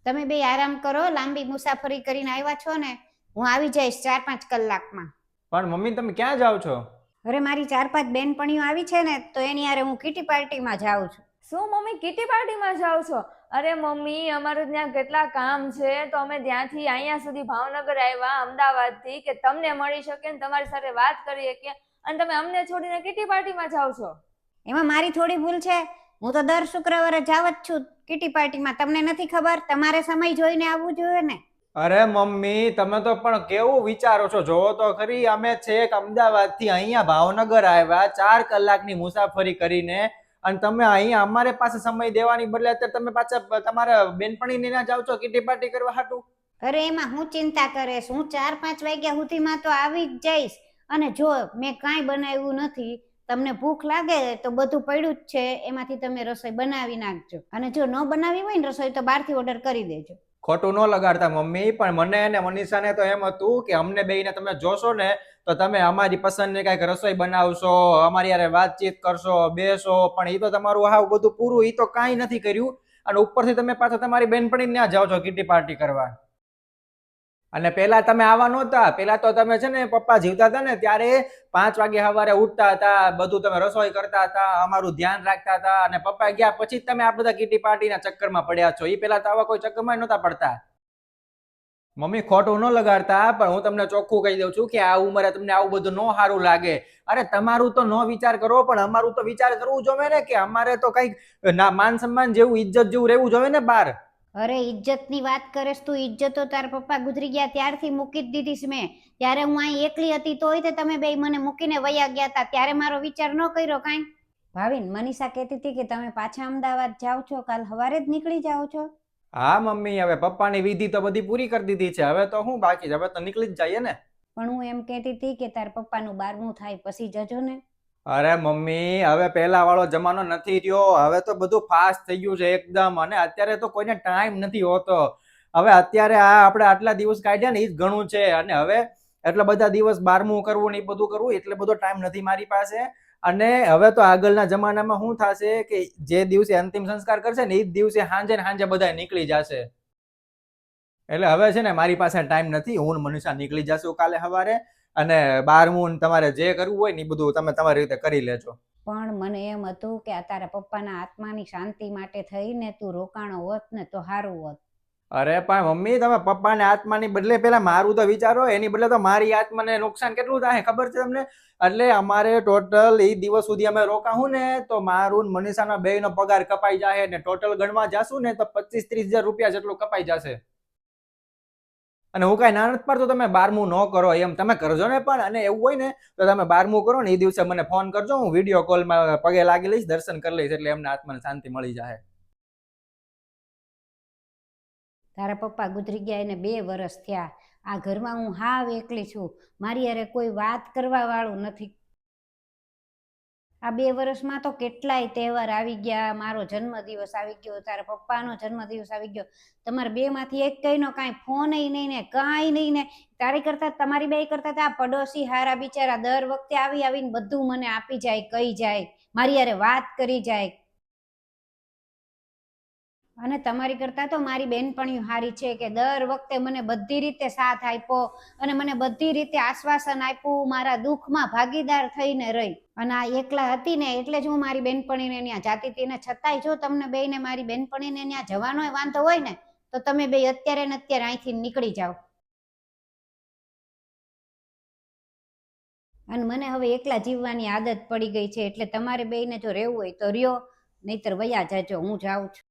તમે બે આરામ કરો, લાંબી મુસાફરી કરીને આવ્યા છો ને, હું આવી જઈશ 4-5 કલાકમાં. પણ મમ્મી તમે ક્યાં જાઓ છો? અરે મારી 4-5 બેનપણીઓ આવી છે ને, તો એની હારે હું કીટી પાર્ટીમાં જાઉં છું. શું મમ્મી કીટી પાર્ટીમાં જાઓ છો? અરે મમ્મી અમારે ત્યાં કેટલા કામ છે, તો અમે ત્યાંથી અહીંયા સુધી ભાવનગર આવ્યા અમદાવાદથી કે તમને મળી શકે ને તમારી સાથે વાત કરી શકીએ, અને તમે અમને છોડીને કીટી પાર્ટીમાં જાઓ છો. એમાં મારી થોડી ભૂલ છે? હું તો દર શુક્રવારે જાવ જ છું કીટી પાર્ટીમાં. તમને નથી ખબર? તમારે સમય જોઈને આવવું જોઈએ ને. અરે મમ્મી તમે તો પણ કેવું વિચારો છો, જોવો તો ખરી. અમે છેક અમદાવાદથી અહીંયા ભાવનગર આવ્યા 4 કલાકની મુસાફરી કરીને, અને તમે અહીંયા અમારે પાસે સમય દેવાની બદલે અત્યારે તમે પાછા તમારા બેનપણીને ત્યાં જાવ છો કીટી પાર્ટી કરવા હાટુ. અરે એમાં હું ચિંતા કરીશ? હું 4-5 વાગ્યા સુધીમાં તો આવી જ જઈશ. અને જો મેં કાંઈ બનાવ્યું નથી, તમને ભૂખ લાગે તો બધું પડ્યું જ છે, એમાંથી તમે રસોઈ બનાવી નાખજો. અને જો ન બનાવી હોય ને રસોઈ તો બહારથી ઓર્ડર કરી દેજો. ખોટું ન લગાડતા મમ્મી, પણ મને અને મનીષાને તો એમ હતું કે અમને બેયને તમે જોશો ને તો તમે અમારી પસંદની કંઈક રસોઈ બનાવશો, અમારી યારે વાતચીત કરશો, બેસો, પણ એ તો તમારું હાવ બધું પૂરું એ તો કાંઈ નથી કર્યું. અને ઉપરથી તમે પાછા તમારી બેનપણીને ત્યાં જાઓ છો કીટી પાર્ટી કરવા. અને પેલા તમે આવા નહોતા. પેલા તો તમે છે ને પપ્પા જીવતા હતા ને ત્યારે 5 વાગે સવારે ઉઠતા હતા, બધું તમે રસોઈ કરતા હતા, અમારું ધ્યાન રાખતા હતા, અને પપ્પા ગયા પછી તમે આ બધા કીટી પાર્ટીના ચક્કરમાં પડ્યા છો. એ પેલા તો આવા કોઈ ચક્કરમાં નહોતા પડતા. મમ્મી ખોટું ન લગાડતા, પણ હું તમને ચોખ્ખું કહી દઉં છું કે આ ઉંમરે તમને આવું બધું ન સારું લાગે. અરે તમારું તો ન વિચાર કરો, પણ અમારું તો વિચાર કરવું જોઈએ ને, કે અમારે તો કઈક માન સન્માન જેવું, ઇજ્જત જેવું રહેવું જોઈએ ને બહાર. અરે ઇજ્જતની વાત કરેશ તું? ઇજ્જત તો તાર પપ્પા ગુજરી ગયા ત્યારથી મૂકી જ દીધીશ મેં. ત્યારે હું અહીં એકલી હતી તોય તે તમે બે મને મૂકીને વયા ગયા હતા, ત્યારે મારો વિચાર ન કર્યો કાંઈ? ભાવિન, મનીષા કહેતી હતી કે તમે પાછા અમદાવાદ જાઓ છો, કાલ સવારે જ નીકળી જાઓ છો. હા મમ્મી, હવે પપ્પાની વિધિ તો બધી પૂરી કરી દીધી છે, હવે તો હું બાકી છે, હવે તો નીકળી જ જઈએ ને. પણ હું એમ કહેતી હતી કે તાર પપ્પાનું 12મું થાય પછી જજો ને. અરે મમ્મી, હવે પહેલા વાળો જમાનો નથી રહ્યો. હવે તો બધું ફાસ્ટ થઈ ગયું છે એકદમ, અને અત્યારે તો કોઈને ટાઈમ નથી હોતો. હવે અત્યારે આ આપણે આટલા દિવસ કાઢ્યા ને એ જ ઘણું છે, અને હવે એટલા બધા દિવસ 12મું કરવું ને એ બધું કરવું એટલે બધો ટાઈમ નથી મારી પાસે. અને હવે તો આગળના જમાનામાં શું થશે કે જે દિવસે અંતિમ સંસ્કાર કરશે ને એ જ દિવસે સાંજે ને સાંજે બધા નીકળી જશે. એટલે હવે છે ને મારી પાસે ટાઈમ નથી. હું મનીષા નીકળી જશું કાલે સવારે, અને 12મું તમારે જે કરવું હોય ને એ બધું તમે તમારી રીતે કરી લેજો. પણ મને એમ હતું કે તારા પપ્પાના આત્માની શાંતિ માટે થઈને તું રોકાણો હોત ને તો સારું હોત. અરે પણ મમ્મી, તમે પપ્પાને આત્માની બદલે પેલા મારું તો વિચારો. એની બદલે તો મારી આત્માને નુકસાન કેટલું થાય ખબર છે તમને? એટલે અમારે ટોટલ એ દિવસ સુધી અમે રોકાવું ને તો મારું મનીષાના બેયનો પગાર કપાઈ જાય, ને ટોટલ ગણવા જાશું ને તો 25-30 હજાર રૂપિયા જેટલું કપાઈ જશે. અને હું કઈ ના નથી પાડતો તમે 12મું ન કરો એમ, તમે કરજો ને. પણ અને એવું હોય ને તો તમે 12મું કરો ને એ દિવસે મને ફોન કરજો, હું વિડીયો કોલમાં પગે લાગી લઈશ, દર્શન કરી લઈશ, એટલે એમને આત્માને શાંતિ મળી જાય. તારા પપ્પા ગુજરી ગયા એને 2 વર્ષ થયા. આ ઘરમાં હું હાવ એકલી છું, મારી હારે કોઈ વાત કરવા વાળું નથી. આ 2 વર્ષમાં તો કેટલાય તહેવાર આવી ગયા. મારો જન્મદિવસ આવી ગયો, તારા પપ્પાનો જન્મદિવસ આવી ગયો. તમારે 2 માંથી એક કઈનો કાંઈ ફોન નહીં ને કાંઈ નહીં ને. તારી કરતા તમારી બે કરતા આ પડોશી હારા બિચારા દર વખતે આવી આવીને બધું મને આપી જાય, કહી જાય, મારી હારે વાત કરી જાય. અને તમારી કરતા તો મારી બેનપણીઓ હારી છે કે દર વખતે મને બધી રીતે સાથ આપ્યો અને મને બધી રીતે આશ્વાસન આપ્યું, મારા દુઃખમાં ભાગીદાર થઈને રહી. અને આ એકલા હતી ને એટલે જ હું મારી બેનપણીને ત્યાં જાતી હતી. ને છતાંય જો તમને બેયને મારી બેનપણીને ત્યાં જવાનો વાંધો હોય ને તો તમે બે અત્યારે ને અત્યારે અહીંથી નીકળી જાઓ. અને મને હવે એકલા જીવવાની આદત પડી ગઈ છે, એટલે તમારે બેયને જો રહેવું હોય તો રહ્યો, નહીતર વયા જાજો. હું જાઉં છું.